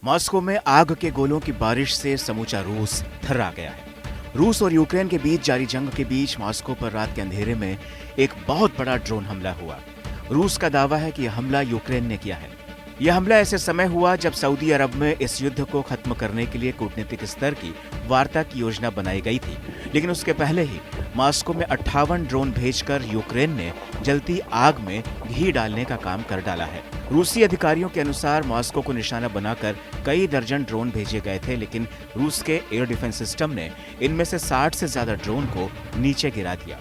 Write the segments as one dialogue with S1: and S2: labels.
S1: Moscow में आग के गोलों की बारिश से समूचा रूस थर्रा गया है। रूस और यूक्रेन के बीच जारी जंग के बीच मॉस्को पर रात के अंधेरे में एक बहुत बड़ा ड्रोन हमला हुआ। रूस का दावा है कि यह हमला यूक्रेन ने किया है। यह हमला ऐसे समय हुआ जब सऊदी अरब में इस युद्ध को खत्म करने के लिए कूटनीतिक स्तर की वार्ता की योजना बनाई गई थी, लेकिन उसके पहले ही मॉस्को में 58 ड्रोन भेजकर यूक्रेन ने जलती आग में घी डालने का काम कर डाला है। रूसी अधिकारियों के अनुसार मॉस्को को निशाना बनाकर कई दर्जन ड्रोन भेजे गए थे, लेकिन रूस के एयर डिफेंस सिस्टम ने इनमें से 60 से ज्यादा ड्रोन को नीचे गिरा दिया।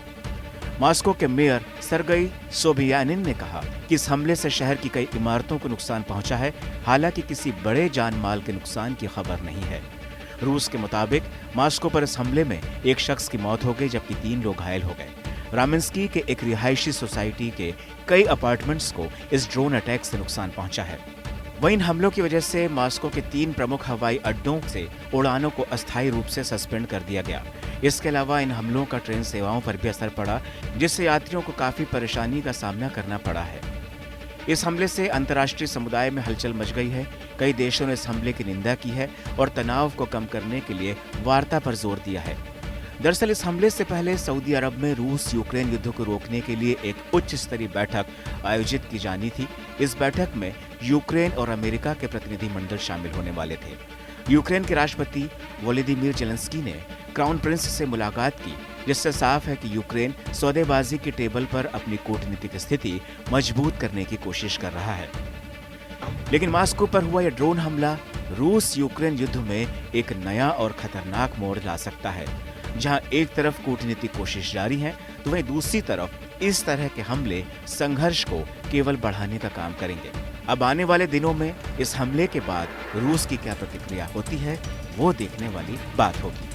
S1: मॉस्को के मेयर सर्गेई सोबियानिन ने कहा कि इस हमले से शहर की कई इमारतों को नुकसान पहुंचा है, हालांकि किसी बड़े जान माल के नुकसान की खबर नहीं है। रूस के मुताबिक मॉस्को पर इस हमले में एक शख्स की मौत हो गई, जबकि 3 लोग घायल हो गए। रामिन्स्की के एक रिहायशी सोसाइटी के कई अपार्टमेंट्स को इस ड्रोन अटैक से नुकसान पहुंचा है। वहीं इन हमलों की वजह से मॉस्को के 3 प्रमुख हवाई अड्डों से उड़ानों को अस्थायी रूप से सस्पेंड कर दिया गया। इसके अलावा इन हमलों का ट्रेन सेवाओं पर भी असर पड़ा, जिससे यात्रियों को काफी परेशानी का सामना करना पड़ा है। इस हमले से अंतर्राष्ट्रीय समुदाय में हलचल मच गई है। कई देशों ने इस हमले की निंदा की है और तनाव को कम करने के लिए वार्ता पर जोर दिया है। दरअसल इस हमले से पहले सऊदी अरब में रूस यूक्रेन युद्ध को रोकने के लिए एक उच्च स्तरीय बैठक आयोजित की जानी थी। इस बैठक में यूक्रेन और अमेरिका के प्रतिनिधिमंडल शामिल होने वाले थे। यूक्रेन के राष्ट्रपति वोलोदिमीर जेलेंस्की ने क्राउन प्रिंस से मुलाकात की, जिससे साफ है कि यूक्रेन सौदेबाजी की टेबल पर अपनी कूटनीतिक स्थिति मजबूत करने की कोशिश कर रहा है। लेकिन मॉस्को पर हुआ यह ड्रोन हमला रूस यूक्रेन युद्ध में एक नया और खतरनाक मोड़ ला सकता है। जहां एक तरफ कूटनीतिक कोशिश जारी है, तो वहीं दूसरी तरफ इस तरह के हमले संघर्ष को केवल बढ़ाने का काम करेंगे। अब आने वाले दिनों में इस हमले के बाद रूस की क्या प्रतिक्रिया होती है, वो देखने वाली बात होगी।